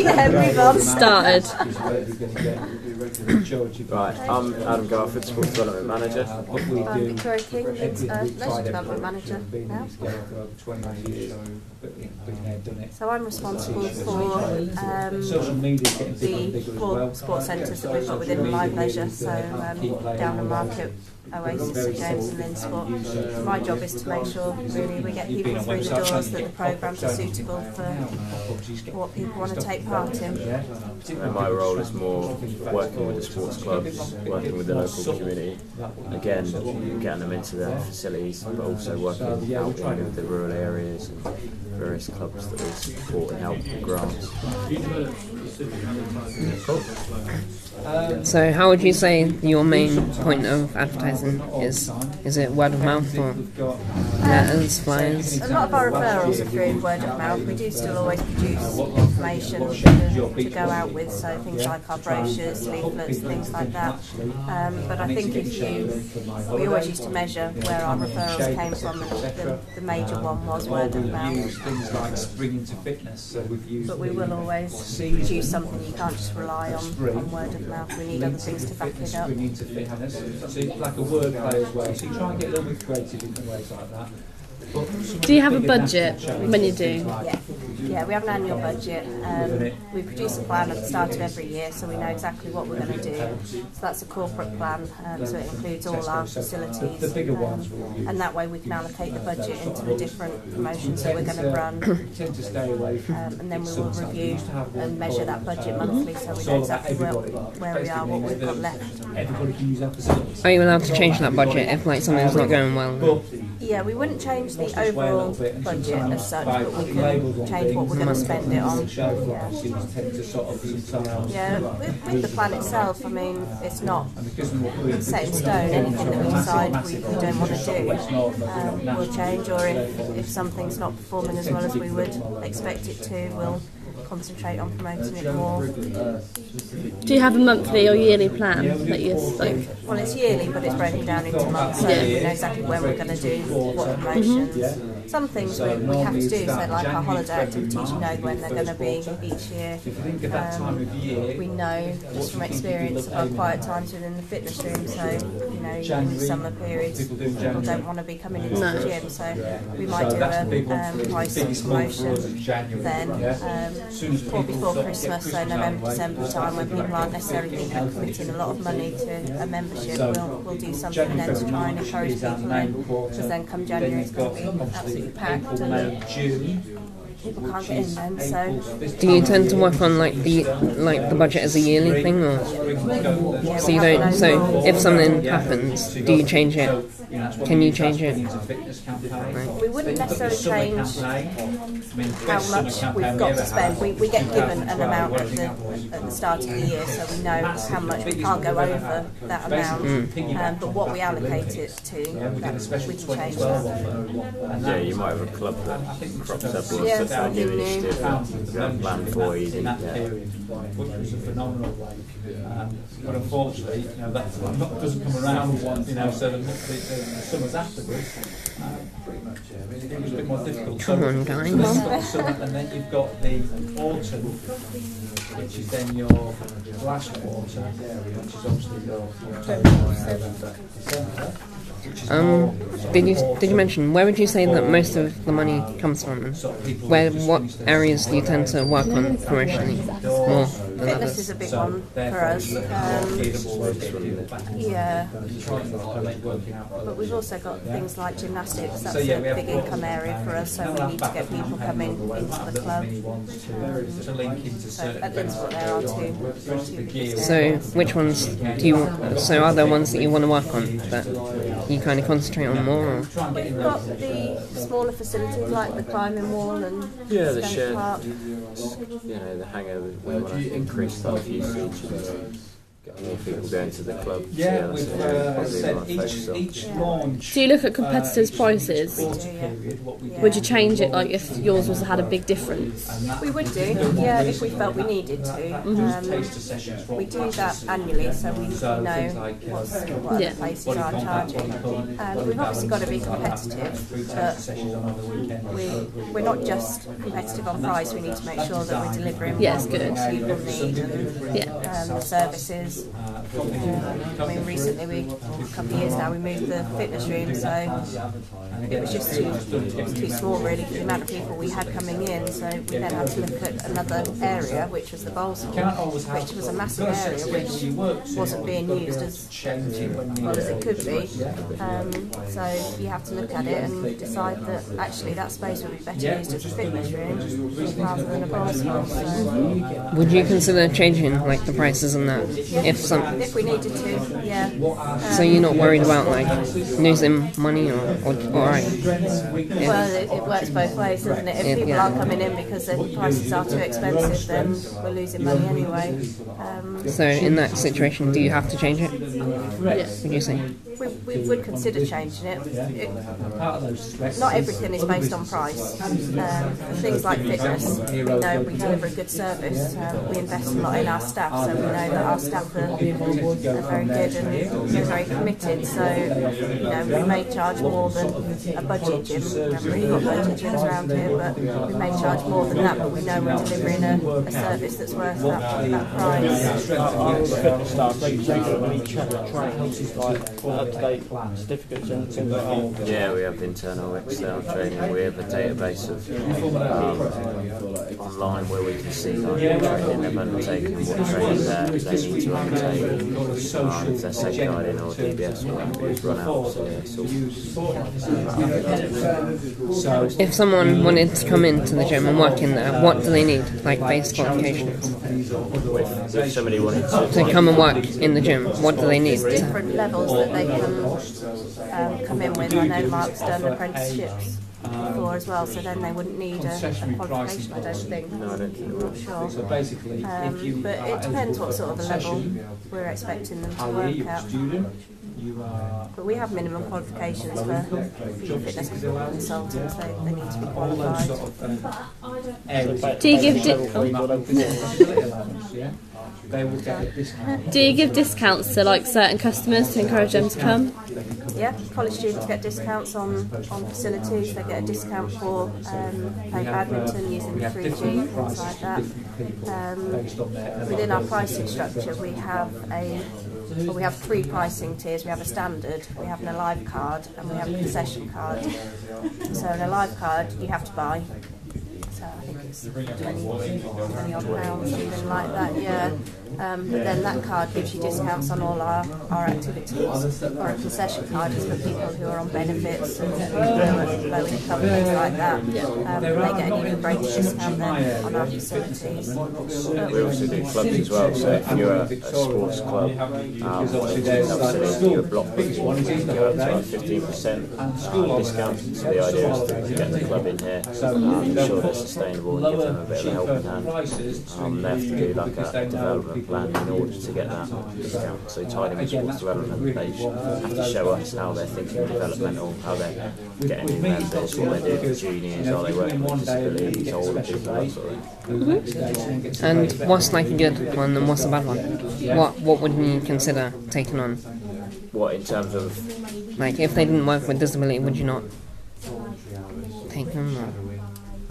Yeah, move on. Started. Right, I'm Adam Garford, Sports Development Manager. I'm Victoria King, Leisure Development Manager now. So I'm responsible for the 4 sports centres that we've got within Live Leisure, so Downham Market, Oasis, St James and Linsport. My job is to make sure really we get people through the doors, that the programmes are suitable for what people want to take part in. And my role is more working with the sports clubs, working with the local community, again getting them into their facilities, but also working out in the rural areas and various clubs that we support and help with grants. Cool. So how would you say your main point of advertising is? Is it word of mouth or letters, flyers? A lot of our referrals are through word of mouth. We do still always produce information to go out with, so things like our brochures, leaflets, things like that. But I think we always used to measure where our referrals came from, and the major one was word of mouth. But we will always produce something. You can't just rely on word of mouth. We need other things to back it up. So like a wordplay as well. So you try and get a little bit creative in ways like that. Do you have a budget when you do? Yeah, we have an annual budget. We produce a plan at the start of every year, so we know exactly what we're going to do. So that's a corporate plan, so it includes all our facilities. And that way we can allocate the budget into the different promotions that we're going to run. And then we will review and measure that budget monthly, so we know exactly where we are, what we've got left. Are you allowed to change that budget if something's not going well? Yeah, we wouldn't change the overall budget as such, but we can change what we're going to spend it on. Yeah, with the plan itself, I mean, it's not set in stone. Anything that we decide we don't want to do will change, or if something's not performing as well as we would expect it to, we'll concentrate on promoting it more. Do you have a monthly or yearly plan that you like? Well, it's yearly, but it's broken down into months, so we know exactly when we're going to do what promotions. Some things we have to do, so like our holiday activities, you know when they're going to be each year. We know just from experience of our quiet times within the fitness room, so in the summer periods people don't want to be coming into the gym, so we might do a price promotion then, or before Christmas, so November, December time, when people aren't necessarily thinking of committing a lot of money to a membership, we'll do something then to try and encourage people in, because then come January it's going to be absolutely packed and people can't get in then. So do you tend to work on the budget as a yearly thing, or so you don't? So if something happens, do you change it? Can you change it? We wouldn't necessarily change how much we've got to spend. We get given an amount at the start of the year, so we know how much. We can't go over that amount, but what we allocate it to, we can change that. Yeah, you might have a club that crops up or a new initiative, plan for you. Which was a phenomenal way. But unfortunately, that doesn't come around once, so the summers afterwards, pretty much, it was a bit more difficult. Come on, guys. And then you've got the autumn, which is then your last quarter, which is obviously your October, December. Did you mention where would you say that most of the money comes from? What areas do you tend to work on commercially more than Fitness others? is a big one for us. Yeah, but we've also got things like gymnastics. That's a big income area for us, so we need to get people coming into the club. So at Linsport there are two. So which ones do you? So are there ones that you want to work on that you kind of concentrate on more? Or? We've got the smaller facilities like the climbing wall and the shed. Park. The hangover. We want to increase staff usage. get more people going to the club. Yeah, so we've that's said probably what I focus on. each launch. Do you look at competitors' prices? Period, what we Would you change it, like if yours was had a big difference? We would do, yeah, if we felt we needed to. taster sessions for We do that annually, so we know what other Yeah. places are charging. We've obviously got to be competitive, but sessions on the weekend. we're not just competitive on price. We need to make sure that we're delivering Yes, what good. people need and Yeah. the services. I mean, recently, a couple of years now, we moved the fitness room, so it was just too small really for the amount of people we had coming in. So we then had to look at another area, which was the bowls hall, which was a massive area which wasn't being used as well as it could be. So you have to look at it and decide that actually that space would be better used as a fitness room rather than a bowls hall. So Would you consider changing like the prices on that if we needed to, yeah. so you're not worried about like losing money or alright? Well, it works both ways, doesn't it? If people Yeah. are coming in because the prices are too expensive, then we're losing money anyway. So in that situation, do you have to change it? Yes. Would you say? We would consider changing it. Not everything is based on price. Things like fitness, we know we deliver a good service. We invest a lot in our staff, so we know that our staff are very good and they're very committed. So, we may charge more than a budget gym. We haven't really got budget gyms around here, but we may charge more than that. But we know we're delivering a service that's worth that price. Staff regularly check trains, like up-to-date certificates and things like that. Yeah, we have internal external training. We have a database of online where we can see like, what training they've undertaken, what training they need to undertake, if they're safeguarding or DBS or whatever is run out. So, yeah, If someone wanted to come into the gym and work in there, what do they need? Like base qualifications if somebody wanted to to come and work in the gym, what do they need? There's different levels that they can come in with. I know Mark's done apprenticeships before as well, so then they wouldn't need a qualification, I don't think. No, I don't think I'm not sure. So basically, if you But it depends what sort of a level we're expecting them to work at. you are But we have minimum qualifications for fitness consultants. They need to be qualified. Do you give they will get a discount. do you give discounts to like certain customers to encourage them to come? Yeah, college students get discounts on facilities. They get a discount for playing badminton using the 3G and things like that. Within our pricing structure, we have three pricing tiers. We have a standard, we have an Alive card, and we have a concession card. So an Alive card you have to buy. So I think it's 20 odd pounds, something like that, yeah. But then that card gives you discounts on all our activities. Or a concession card is for people who are on benefits and low income, things like that. They get an even greater discount then on our facilities. We also do clubs as well, so if you're a sports club, obviously you're a block book, you can go up to like 15% discount. So the idea is to get the club in here, ensure they're sustainable and give them a bit of a helping hand. They have to do like a development plan in order to get that discount. So Tidingham Sports Development, they have to show us how they're thinking developmental, how they're getting new members, what they're doing for juniors, are they working with disabilities, older people, that sort of thing. And what's like a good one and what's a bad one? What would you consider taking on? What, in terms of, Like if they didn't work with disability, would you not take them? Or?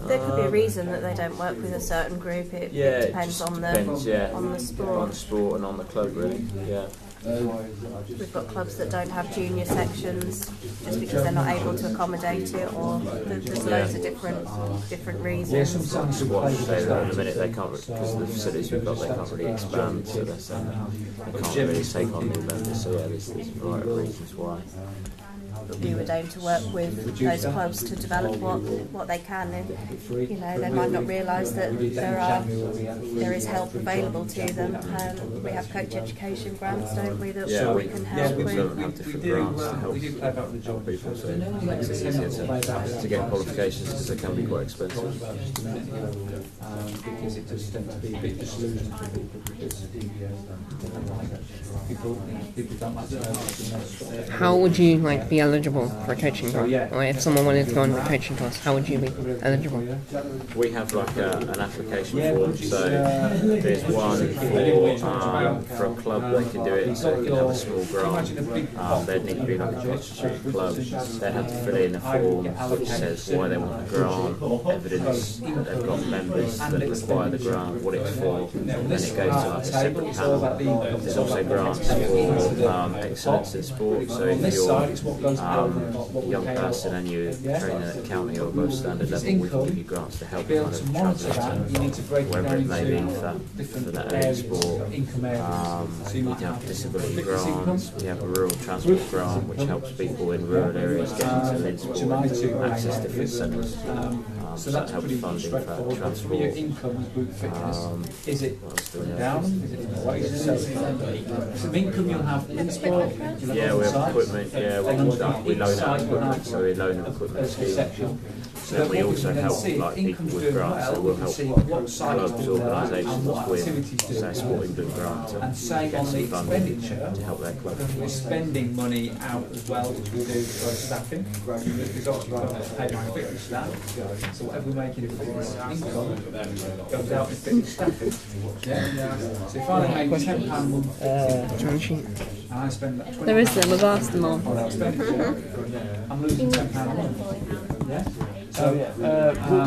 There could be a reason that they don't work with a certain group. It it depends just on depends, yeah, on the on sport. the sport and on the club really, yeah. We've got clubs that don't have junior sections just because they're not able to accommodate it, or there's loads of different reasons. Squash, say that in a minute they can't, because of the facilities we've got, they can't really expand, so they can't really take on new members, so yeah, there's a variety of reasons why. that we would aim to work with those clubs to develop what they can, and you know, they might not realise that there is help available to them. We have coach education grants, don't we, that we can help with. We have different grants to help people, so it makes it easier to get qualifications because they can be quite expensive. Because it does tend to be a bit disillusioned to people because people don't like to know. How would you like be eligible for a coaching grant? Or if someone wanted to go on a coaching course, how would you be eligible? We have like an application form, so there's one for a club, they can do it, so they can have a small grant. They'd need to be like a coach club, they have to fill in a form which says why they want the grant, evidence that they've got members that require the grant, what it's for, and then it goes to like a separate panel. There's also grants for excellence in sport, so if you're a young person and you're training at county or above standard level, we can give you grants to help you kind of translate to wherever it may be for that age sport. We have disability grants, we have a rural transport grant which helps people in rural areas get into lead sport and access different centres. So that helps funding for transport. Is it down? Is it some income you'll have in sport? Yeah, we have equipment. Yeah, we loan out equipment, so we loan equipment scheme. So then we also help like people with grants, so we'll help clubs, organisations with, say, Sport England grant to get some funding to help their club. We're spending money out as well, which we do for staffing. Because obviously we've got to pay my fitness staff, so whatever we make in fitness income goes out in fitness staffing. Yeah. So if I make £10 a month, and I spend that 20. There is them, we've asked them all. I'm losing £10 a month. Yeah. So,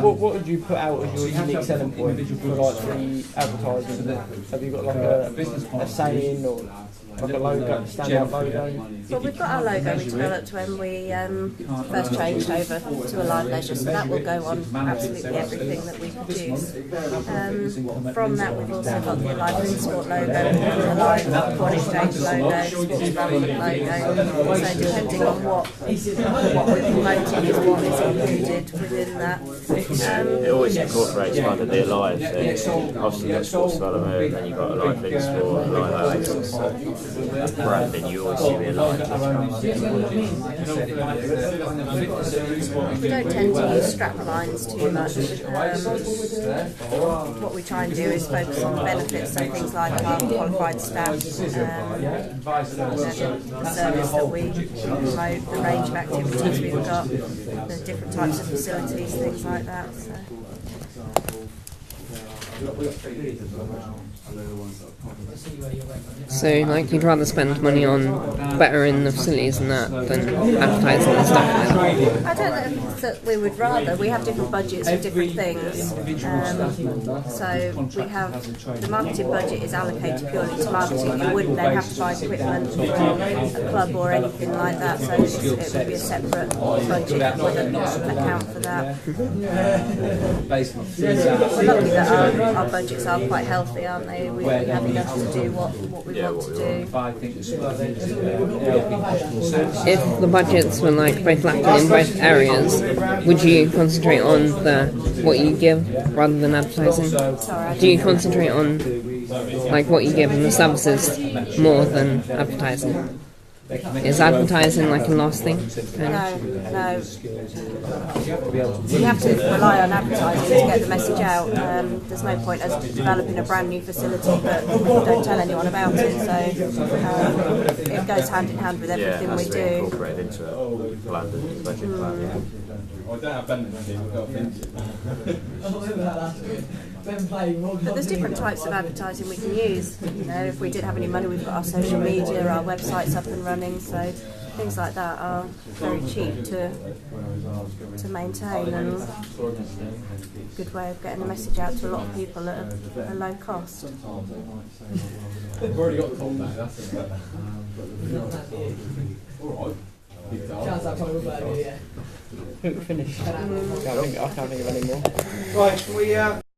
what would you put out as your unique selling point for like the advertising? Have you got like a saying or like a logo, stand-out logo? Well, we've got our logo we developed when we first changed over to a live leisure, so that will go on absolutely everything that we produce. From that, we've also got the Alive in Sport logo, the Alive Foreign Exchange logo, Sports Development logo. So depending on what we're promoting is what is included within that. It always incorporates kind of the Alive thing. Obviously you've got Sports Development, and you've got Alive in Sport, Alive Oasis, so that branding you always see the Alive. We don't tend to use strap lines too much. What we try and do is focus on the benefits, so things like our qualified staff, the service that we promote, the range of activities we've got, the different types of facilities, things like that. So, like, you'd rather spend money on bettering the facilities and that than advertising and stuff like that? I don't know that we would rather. We have different budgets for different things. So we have the marketing budget is allocated purely to marketing. You wouldn't then have to buy equipment for a club or anything like that. So it would be a separate budget with an account for that. We're lucky that our budgets are quite healthy, aren't they? We have enough to do what we want to do. If the budgets were like both lacking in both areas, would you concentrate on what you give rather than advertising? Do you concentrate on like what you give and the services more than advertising? Is advertising like a last thing? No. We have to rely on advertising to get the message out. There's no point us developing a brand new facility but don't tell anyone about it. So it goes hand in hand with everything we do. Incorporated into a plan, budget plan. But there's different types of advertising we can use. You know, if we didn't have any money, we've got our social media, our website's up and running, so things like that are very cheap to maintain and a good way of getting the message out to a lot of people at a low cost. We've already got told that, that's it. Alright. Finished. I can't think of any more. Right, we